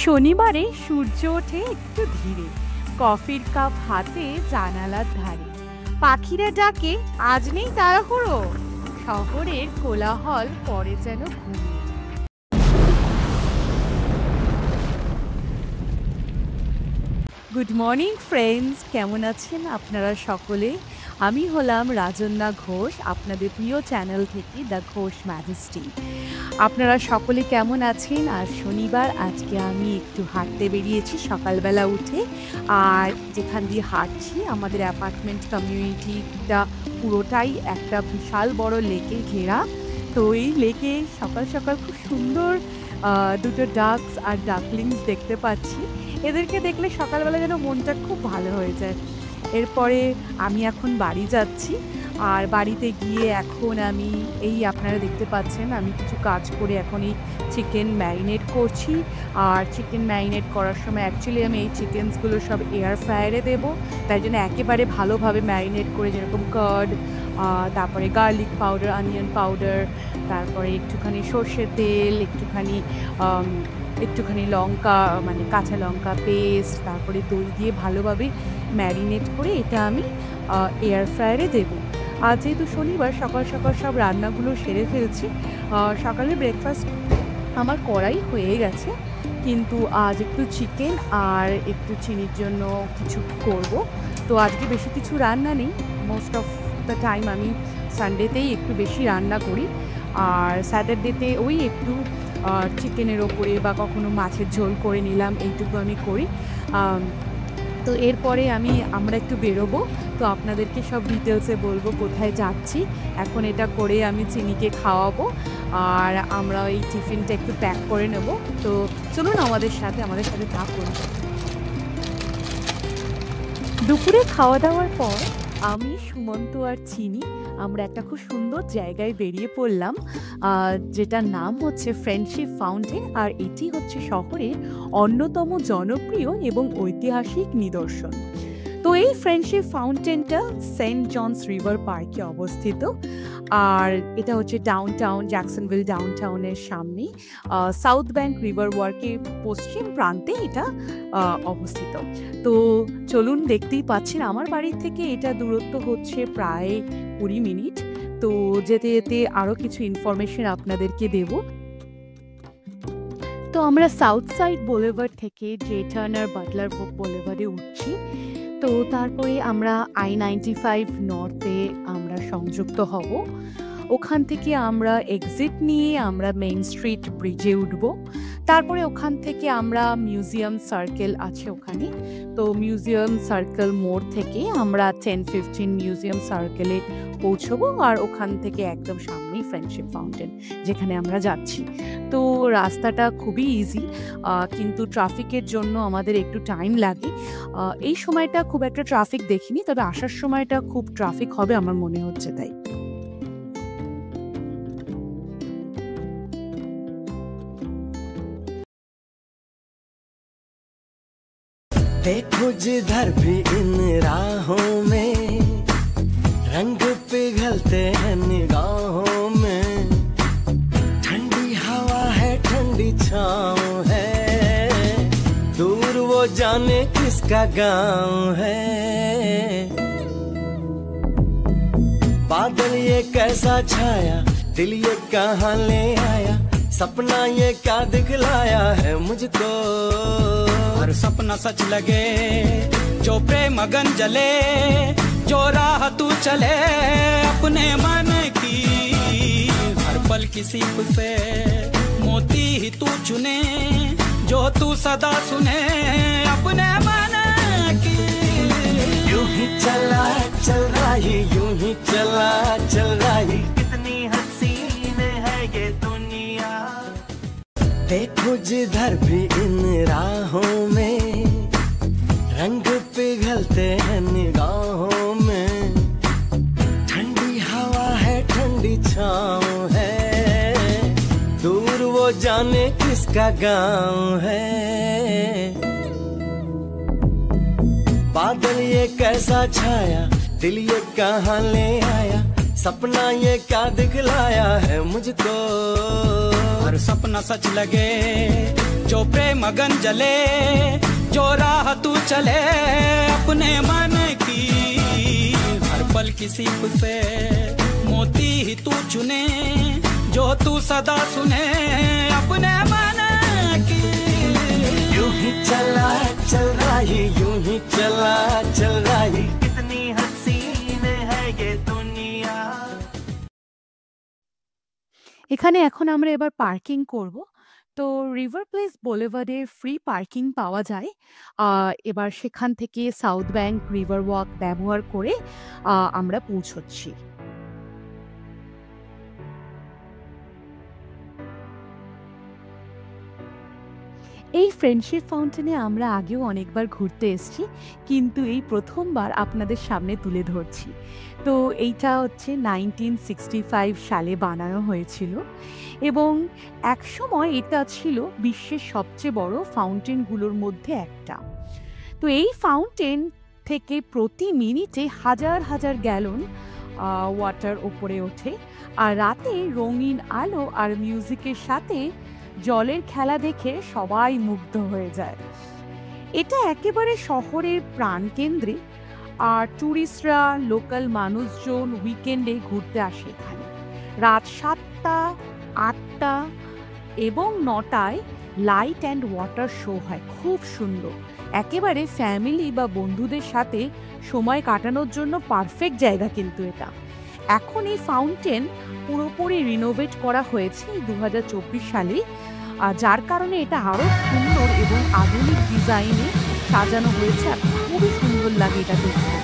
শনিবারে সূর্য ওঠে একটু ধীরে, কফির কাপ হাতে জানালার ধারে। পাখিরা ডাকে আজ নেই তাড়াহুড়ো, শহরের কোলাহল পড়ে যেন ঘুমিয়ে। গুড মর্নিং ফ্রেন্ডস, কেমন আছেন আপনারা সকলে? আমি হলাম রাজন্যা ঘোষ, আপনাদের প্রিয় চ্যানেল থেকে দ্য ঘোষ ম্যাজেস্টি। আপনারা সকলে কেমন আছেন? আর শনিবার আজকে আমি একটু হাঁটতে বেরিয়েছি সকালবেলা উঠে। আর যেখান দিয়ে হাঁটছি আমাদের অ্যাপার্টমেন্ট কমিউনিটিটা পুরোটাই একটা বিশাল বড় লেকে ঘেরা। তো এই লেকে সকাল সকাল খুব সুন্দর দুটো ডাকস আর ডাকলিংস দেখতে পাচ্ছি। এদেরকে দেখলে সকালবেলা যেন মনটা খুব ভালো হয়ে যায়। এরপরে আমি এখন বাড়ি যাচ্ছি, আর বাড়িতে গিয়ে এখন আমি আপনারা দেখতে পাচ্ছেন আমি কিছু কাজ করে এখন এই চিকেন ম্যারিনেট করছি। আর চিকেন ম্যারিনেট করার সময় অ্যাকচুয়ালি আমি এই চিকেনসগুলো সব এয়ার ফ্রায়ারে দেবো, তাই জন্য একেবারে ভালোভাবে ম্যারিনেট করে, যেরকম কার্ড, তারপরে গার্লিক পাউডার, অনিয়ন পাউডার, তারপরে একটুখানি সর্ষের তেল, একটুখানি লঙ্কা, মানে কাঁচা লঙ্কা পেস্ট, তারপরে দই দিয়ে ভালোভাবে ম্যারিনেট করে এটা আমি এয়ার ফ্রায়ারে দেবো। আর যেহেতু শনিবার সকাল সকাল সব রান্নাগুলো সেরে ফেলছি, সকালে ব্রেকফাস্ট আমার করাই হয়ে গেছে, কিন্তু আজ একটু চিকেন আর একটু চিনির জন্য কিছু করব। তো আজকে বেশি কিছু রান্না নেই, মোস্ট অফ দ্য টাইম আমি সানডেতেই একটু বেশি রান্না করি, আর স্যাটারডেতে ওই একটু চিকেনের ওপরে বা কখনো মাছের ঝোল করে নিলাম, এইটুকু আমি করি। তো এরপরে আমরা একটু বেরোবো, তো আপনাদেরকে সব ডিটেলসে বলবো কোথায় যাচ্ছি। এখন এটা করে আমি চিনিকে খাওয়াবো, আর আমরা এই টিফিনটা একটু প্যাক করে নেব। তো চলুন আমাদের সাথে থাকুন। দুপুরে খাওয়া দাওয়ার পর আমি, সুমন্ত আর চিনি আমরা একটা খুব সুন্দর জায়গায় বেরিয়ে পড়লাম, যেটার নাম হচ্ছে ফ্রেন্ডশিপ ফাউন্টেন। আর এটি হচ্ছে শহরের অন্যতম জনপ্রিয় এবং ঐতিহাসিক নিদর্শন। তো এই ফ্রেন্ডশিপ ফাউন্টেনটা সেন্ট জনস রিভার পার্কে অবস্থিত, আর এটা হচ্ছে জ্যাকসনভিল ডাউনটাউনের সামনে সাউথ ব্যাংক রিভার ওয়ার্কের পশ্চিম প্রান্তে এটা অবস্থিত। তো চলুন, দেখতেই পাচ্ছেন আমার বাড়ির থেকে এটা দূরত্ব হচ্ছে প্রায় 20 মিনিট। তো যেতে যেতে আরও কিছু ইনফরমেশন আপনাদেরকে দেব। তো আমরা সাউথ সাইড বুলেভার্ড থেকে জে টার্নার বাটলার বুলেভার্ডে উঠছি। তো তারপরে আমরা I-95 নর্থে আমরা সংযুক্ত হব। ওখান থেকে আমরা এক্সিট নিয়ে আমরা মেইন স্ট্রিট ব্রিজে উঠব। তারপরে ওখান থেকে আমরা মিউজিয়াম সার্কেল আছে ওখানে, তো মিউজিয়াম সার্কেল মোড় থেকে আমরা 10-15 মিউজিয়াম সার্কেলে পৌঁছবো, আর ওখান থেকে একদম সামনেই ফ্রেন্ডশিপ ফাউন্টেন যেখানে আমরা যাচ্ছি। তো রাস্তাটা খুবই ইজি, কিন্তু ট্রাফিকের জন্য আমাদের একটু টাইম লাগে। এই সময়টা খুব একটা ট্রাফিক দেখিনি, তবে আসার সময়টা খুব ট্রাফিক হবে আমার মনে হচ্ছে। তাই देखो जिधर भी इन राहों में रंग पिघलते हैं निगाहों में, ठंडी हवा है ठंडी छाँव है, दूर वो जाने किसका गाँव है। बादल ये कैसा छाया, दिल ये कहाँ ले आया, सपना ये क्या दिखलाया है मुझको। हर सपना सच लगे, जो प्रेम अगन जले, जो राह तू चले अपने मन की, हर पल की सीप से मोती ही तू चुने, जो तू सदा सुने अपने मन की। यूं ही चला चल रही, यूं ही चला चल रही, कितनी हसीन है ये दुनिया। देखो जिधर भी इन राहों में रंग पिघलते हैं निगाहों में, ठंडी हवा है ठंडी छाँव है, दूर वो जाने किसका गाँव है। बादल ये कैसा छाया, दिल ये कहाँ ले आया, सपना ये क्या दिखलाया है मुझको। हर सपना सच लगे, जो प्रेम मगन जले जो राह तू चले अपने मन की हर पल किसी से मोती ही तू चुने जो तू सदा सुने अपने मन की यूं ही चला चल रहा है यूं ही चला चल रहा है कितनी हसीन है ये दुनिया। এখানে এখন আমরা এবার পার্কিং করব। তো রিভার প্লেস বুলেভার্ডে ফ্রি পার্কিং পাওয়া যায়। এবার সেখান থেকে সাউথ ব্যাংক রিভার ওয়াক ব্যবহার করে আমরা পৌঁছচ্ছি। এই ফ্রেন্ডশিপ ফাউন্টেনে আমরা আগেও অনেকবার ঘুরতে এসেছি, কিন্তু এই প্রথমবার আপনাদের সামনে তুলে ধরছি। তো এইটা হচ্ছে 1965 সালে বানানো হয়েছিল এবং একসময় এটা ছিল বিশ্বের সবচেয়ে বড় ফাউন্টেনগুলোর মধ্যে একটা। তো এই ফাউন্টেন থেকে প্রতি মিনিটে হাজার হাজার গ্যালন ওয়াটার ওপরে ওঠে, আর রাতে রঙিন আলো আর মিউজিকের সাথে জলের খেলা দেখে সবাই মুগ্ধ হয়ে যায়। এটা একেবারে শহরের প্রাণকেন্দ্রে, আর ট্যুরিস্টরা লোকাল মানুষজন উইকেন্ডে ঘুরতে আসে এখানে। রাত 7টা, 8টা এবং 9টায় লাইট অ্যান্ড ওয়াটার শো হয়, খুব সুন্দর। একেবারে ফ্যামিলি বা বন্ধুদের সাথে সময় কাটানোর জন্য পারফেক্ট জায়গা কিন্তু এটা। এখন এই ফাউন্টেন পুরোপুরি রিনোভেট করা হয়েছে 2024 সালে, যার কারণে এটা আরও সুন্দর এবং আধুনিক ডিজাইনে সাজানো হয়েছে, আর খুবই সুন্দর লাগে এটা দেখতে।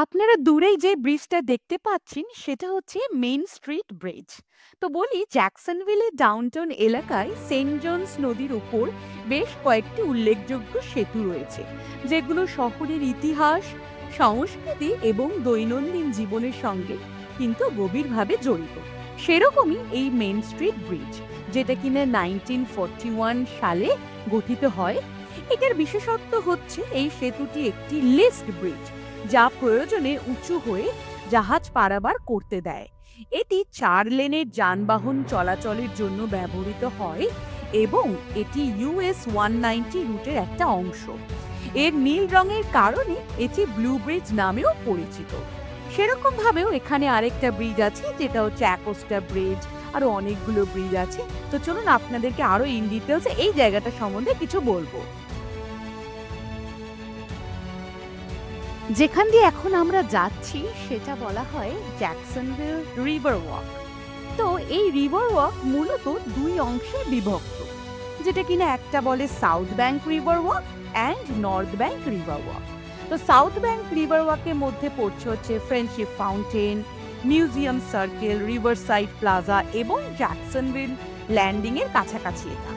আপনারা দূরেই যে ব্রিজটা দেখতে পাচ্ছেন সেটা হচ্ছে মেইন স্ট্রিট ব্রিজ। তো বলি, জ্যাকসনভিলের ডাউনটাউন এলাকায় সেন্ট জনস নদীর উপর বেশ কয়েকটি উল্লেখযোগ্য সেতু রয়েছে, যেগুলো শহরের ইতিহাস, সংস্কৃতি এবং দৈনন্দিন জীবনের সঙ্গে কিন্তু গভীরভাবে জড়িত। সেরকমই এই মেইন স্ট্রিট ব্রিজ, যেটা কিনা 1941 সালে গঠিত হয়। এটার বিশেষত্ব হচ্ছে এই সেতুটি একটি লিস্ট ব্রিজ, যা প্রয়োজনে উঁচু হয়ে জাহাজ পারাবার করতে দেয়। এটি 4 লেনের যানবাহন চলাচলের জন্য ব্যবহৃত হয় এবং এটি US 190 রুটের একটা অংশ। এর নীল রঙের কারণে এটি ব্লু ব্রিজ নামেও পরিচিত। সেরকম ভাবেও এখানে আরেকটা ব্রিজ আছে, যেটা হচ্ছে অ্যাকোস্টা ব্রিজ। আরো অনেকগুলো ব্রিজ আছে। তো চলুন আপনাদেরকে আরো ইন ডিটেলস এই জায়গাটা সম্বন্ধে কিছু বলবো। যেখান দিয়ে এখন আমরা যাচ্ছি সেটা বলা হয় জ্যাকসনভিল রিভার ওয়াক। তো এই রিভার ওয়াক মূলত 2 অংশে বিভক্ত, যেটা কিনা একটা বলে south bank river walk and north bank river walk. তো সাউথ ব্যাংক রিভার ওয়াকের মধ্যে পড়ছে হচ্ছে friendship fountain, museum circle, river side plaza এবং জ্যাকসনভিল ল্যান্ডিং এর কাছাকাছি এটা।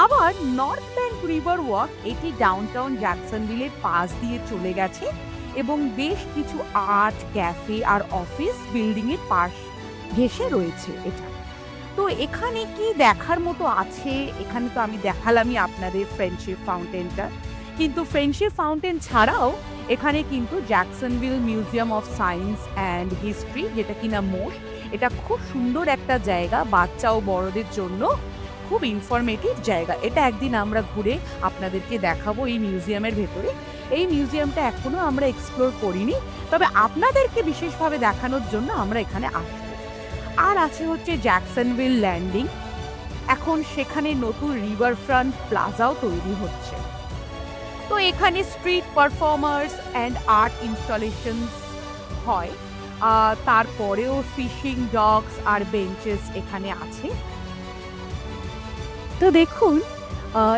আবার নর্থ ব্যাংক রিভার ওয়াক এটি ডাউনটাউন জ্যাকসনভিলের পাশ দিয়ে চলে গেছে এবং বেশ কিছু আর্ট, ক্যাফে আর অফিস বিল্ডিং এর পাশ ঘেঁষে রয়েছে এটা। তো এখানে কি দেখার মতো আছে? এখানে তো আমি দেখালামই আপনাদের ফ্রেন্ডশিপ ফাউন্টেনটা, কিন্তু ফ্রেন্ডশিপ ফাউন্টেন ছাড়াও এখানে কিন্তু Jacksonville museum of science and history, যেটা কিনা মোষ, এটা খুব সুন্দর একটা জায়গা, বাচ্চা ও বড়দের জন্য খুব ইনফরমেটিভ জায়গা। এটা একদিন আমরা ঘুরে আপনাদেরকে দেখাবো এই মিউজিয়ামের ভেতরে। এই মিউজিয়ামটা এখনো আমরা এক্সপ্লোর করিনি, তবে আপনাদেরকে বিশেষভাবে দেখানোর জন্য আমরা এখানে আসবো। আর আছে হচ্ছে জ্যাকসনভিল ল্যান্ডিং, এখন সেখানে নতুন রিভার ফ্রন্ট প্লাজাও তৈরি হচ্ছে। তো এখানে street performers and art installations হয়। তারপরেও ফিশিং ডকস আর বেঞ্চেস এখানে আছে। তো দেখুন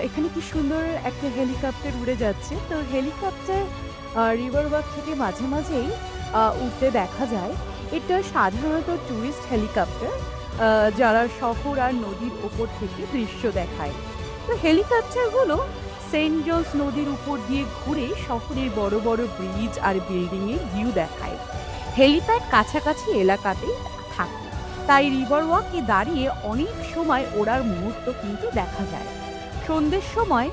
এখানে কি সুন্দর একটা হেলিকপ্টার উড়ে যাচ্ছে। তো হেলিকপ্টার রিভার ওয়াক থেকে মাঝে মাঝেই উঠতে দেখা যায়। এটা সাধারণত ট্যুরিস্ট হেলিকপ্টার, যারা শহর আর নদীর ওপর থেকে দৃশ্য দেখায়। তো হেলিকপ্টারগুলো সেন্ট জনস নদীর উপর দিয়ে ঘুরে শহরের বড় বড় ব্রিজ আর বিল্ডিংয়ের ভিউ দেখায়। হেলিপ্যাড কাছাকাছি এলাকাতে থাকে, তাই রিভার ওয়াকে দাঁড়িয়ে অনেক সময় ওড়ার মুহূর্ত কিন্তু দেখা যায়। সন্ধ্যের সময়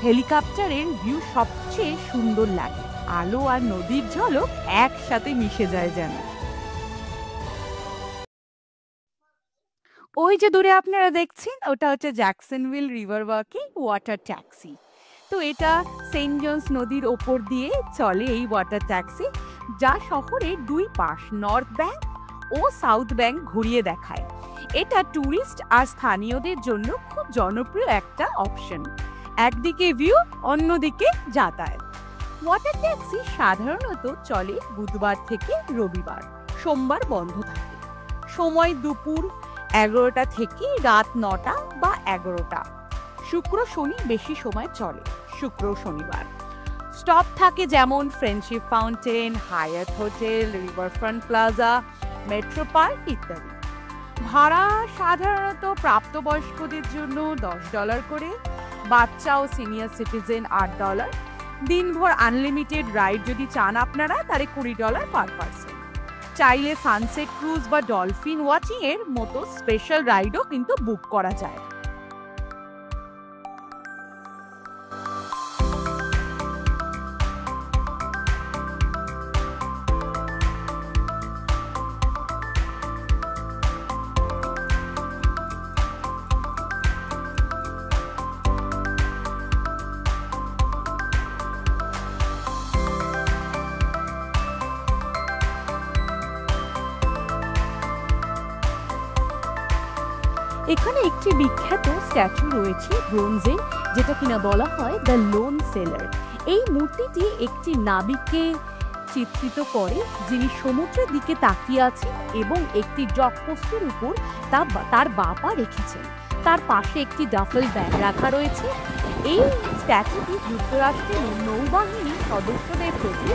হেলিকপ্টারের ভিউ সবচেয়ে সুন্দর লাগে, আলো আর নদীর ঝলক একসাথে মিশে যায় যেন। ওই যে দূরে আপনারা দেখছেন ওটা হচ্ছে Jacksonville river walking water taxi. তো এটা সেন্ট জনস নদীর ওপর দিয়ে চলে এই ওয়াটার ট্যাক্সি, যা শহরের দুই পাশ নর্থ ব্যাংক ও সাউথ ব্যাংক ঘুরিয়ে দেখায়। এটা ট্যুরিস্ট আর স্থানীয়দের জন্য খুব জনপ্রিয় একটা অপশন। একদিকে ভিউ, অন্যদিকে যাতায়াত। ওয়াটার ট্যাক্সি সাধারণত চলে বুধবার থেকে রবিবার, সোমবার বন্ধ থাকে। সময় দুপুর 11টা থেকে রাত 9টা বা 11টা। শুক্র শনি বেশি সময় চলে, শুক্র শনিবার। স্টপ থাকে যেমন friendship fountain, Hyatt hotel, riverfront plaza, metro park ইত্যাদি। ভাড়া সাধারণত প্রাপ্তবয়স্কদের জন্য $10 করে, বাচ্চা ও সিনিয়র সিটিজেন $8। দিনভর আনলিমিটেড রাইড যদি চান আপনারা তাহলে $20 পার পারসন। চাইলে সানসেট ক্রুজ বা ডলফিন ওয়াচিং এর মতো স্পেশাল রাইডও কিন্তু বুক করা যায়। এখানে একটি বিখ্যাত স্ট্যাচু রয়েছে ব্রোঞ্জে, যেটা কিনা বলা হয় দ্য লোন সেলার। এই মূর্তিটি একটি নাবিককে চিত্রিত করে, যিনি সমুদ্রের দিকে তাকিয়ে আছেন এবং একটি জগপোস্টের উপর তার বাপা রেখেছেন। তার পাশে একটি ডাফেল ব্যাগ রাখা রয়েছে। এই স্ট্যাচুটি যুক্তরাষ্ট্রের নৌবাহিনীর সদস্যদের প্রতি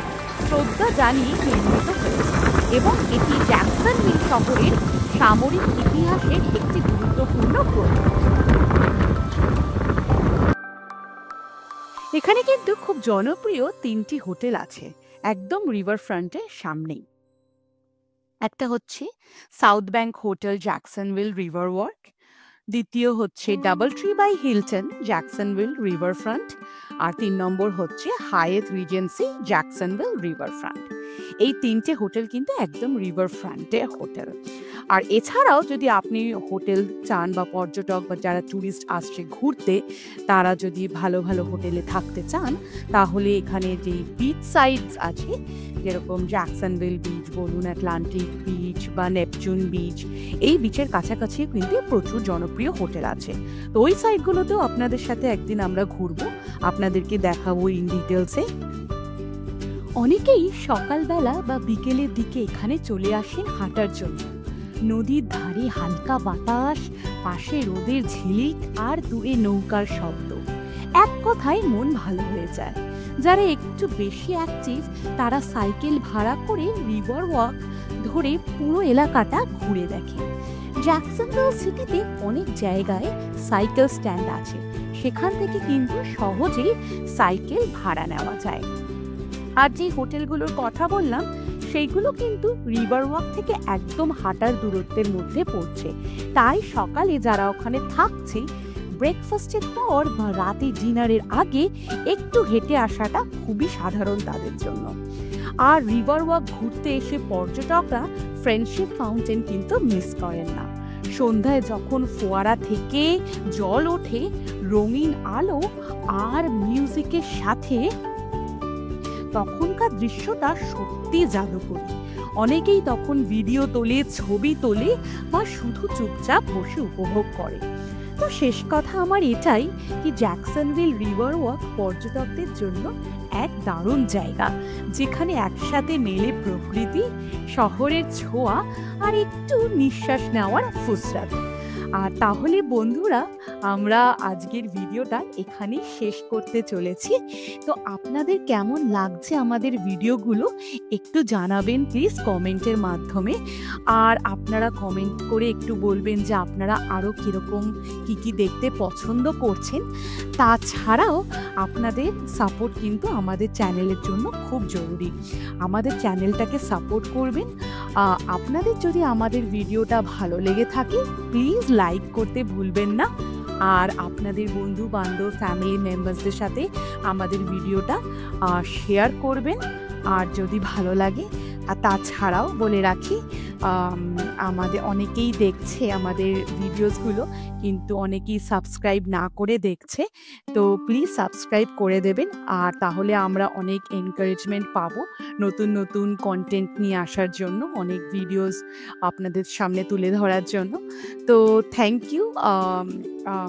শ্রদ্ধা জানিয়ে নির্মিত হয়েছে এবং এটি জ্যাকসনভিল শহরের সামরিক ইতিহাসের একটি গুরুত্বপূর্ণ প্রতীক। এখানে কিন্তু খুব জনপ্রিয় 3টি হোটেল আছে একদম রিভার ফ্রন্টের সামনেই। একটা হচ্ছে South Bank Hotel Jacksonville River Walk, দ্বিতীয় হচ্ছে Double Tree by Hilton Jacksonville River Front, আর 3 নম্বর হচ্ছে Hyatt regency Jacksonville River front. এই 3টে হোটেল কিন্তু একদম রিভার ফ্রন্টে হোটেল। আর এছাড়াও যদি আপনি হোটেল চান বা পর্যটক বা যারা ট্যুরিস্ট আসছে ঘুরতে, তারা যদি ভালো ভালো হোটেলে থাকতে চান, তাহলে এখানে যে বিচ সাইডস আছে, যেরকম জ্যাকসনভিল বিচ বলুন, অ্যাটলান্টিক বিচ বা নেপচুন বিচ, এই বিচের কাছাকাছি কিন্তু প্রচুর জনপ্রিয় হোটেল আছে। তো ওই সাইডগুলোতেও আপনাদের সাথে একদিন আমরা ঘুরবো, আপনাদেরকে দেখাবো ইন ডিটেলসে। অনেকেই সকালবেলা বা বিকেলের দিকে এখানে চলে আসেন হাঁটার জন্য। নদীর ধারে হালকা বাতাস, পাশে রোদের ঝিলিক আর দূরে নৌকার শব্দ, এক কথায় মন ভালো হয়ে যায়। যারা একটু বেশি অ্যাক্টিভ তারা সাইকেল ভাড়া করে রিভার ওয়াক ধরে পুরো এলাকাটা ঘুরে দেখে। জ্যাকসনভিল সিটিতে অনেক জায়গায় সাইকেল স্ট্যান্ড আছে, সেখান থেকে কিন্তু সহজেই সাইকেল ভাড়া নেওয়া যায়। আর যে হোটেলগুলোর কথা বললাম সেইগুলো কিন্তু রিভার ওয়াক থেকে একদম হাঁটার দূরত্বের মধ্যে পড়ছে, তাই সকালে যারা ওখানে থাকছে ব্রেকফাস্টের পর বা রাতে ডিনারের আগে একটু হেঁটে আসাটা খুবই সাধারণ তাদের জন্য। আর রিভার ওয়াক ঘুরতে এসে পর্যটকরা ফ্রেন্ডশিপ ফাউন্টেন কিন্তু মিস করেন না। সন্ধ্যায় যখন ফোয়ারা থেকে জল ওঠে, রঙিন আলো আর মিউজিকের সাথে, তখনকার দৃশ্যটা সত্যি জাদুকরী। অনেকেই তখন ভিডিও তোলে, ছবি তোলে বা শুধু চুপচাপ বসে উপভোগ করে। তো শেষ কথা আমার এটাই কি জ্যাকসনভিল রিভার ওয়াক পর্যটকদের জন্য এক দারুণ জায়গা, যেখানে একসাথে মেলে প্রকৃতি, শহরের ছোঁয়া আর একটু নিঃশ্বাস নেওয়ার ফুসরাত। আর তাহলে বন্ধুরা, আমরা আজকের ভিডিওটা এখানেই শেষ করতে চলেছি। তো আপনাদের কেমন লাগছে আমাদের ভিডিওগুলো একটু জানাবেন প্লিজ কমেন্টের মাধ্যমে। আর আপনারা কমেন্ট করে একটু বলবেন যে আপনারা আরও কীরকম কী দেখতে পছন্দ করছেন। তাছাড়াও আপনাদের সাপোর্ট কিন্তু আমাদের চ্যানেলের জন্য খুব জরুরি। আমাদের চ্যানেলটাকে সাপোর্ট করবেন। আপনাদের যদি আমাদের ভিডিওটা ভালো লেগে থাকে প্লিজ লাইক করতে ভুলবেন না। আর আপনাদের বন্ধু বান্ধব ফ্যামিলি মেম্বারসদের সাথে আমাদের ভিডিওটা শেয়ার করবেন আর যদি ভালো লাগে। আর তাছাড়াও বলে রাখি, আমাদের অনেকেই দেখছে আমাদের ভিডিওসগুলো, কিন্তু অনেকেই সাবস্ক্রাইব না করে দেখছে। তো প্লিজ সাবস্ক্রাইব করে দেবেন, আর তাহলে আমরা অনেক এনকারেজমেন্ট পাবো নতুন নতুন কন্টেন্ট নিয়ে আসার জন্য, অনেক ভিডিওস আপনাদের সামনে তুলে ধরার জন্য। তো thank you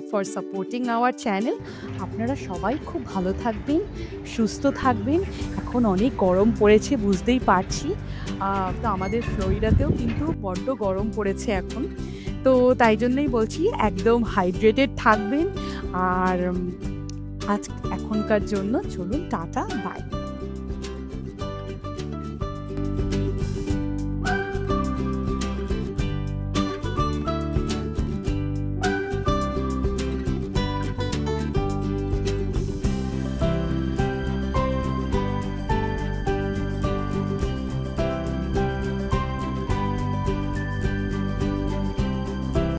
for supporting our channel. আপনারা সবাই খুব ভালো থাকবেন, সুস্থ থাকবেন। এখন অনেক গরম পড়েছে বুঝতেই পারছি। তো আমাদের ফ্লোরিডাতেও কিন্তু বড্ড গরম পড়েছে এখন। তো তাই জন্যই বলছি একদম হাইড্রেটেড থাকবেন। আর এখনকার জন্য চলুন, টাটা, বাই।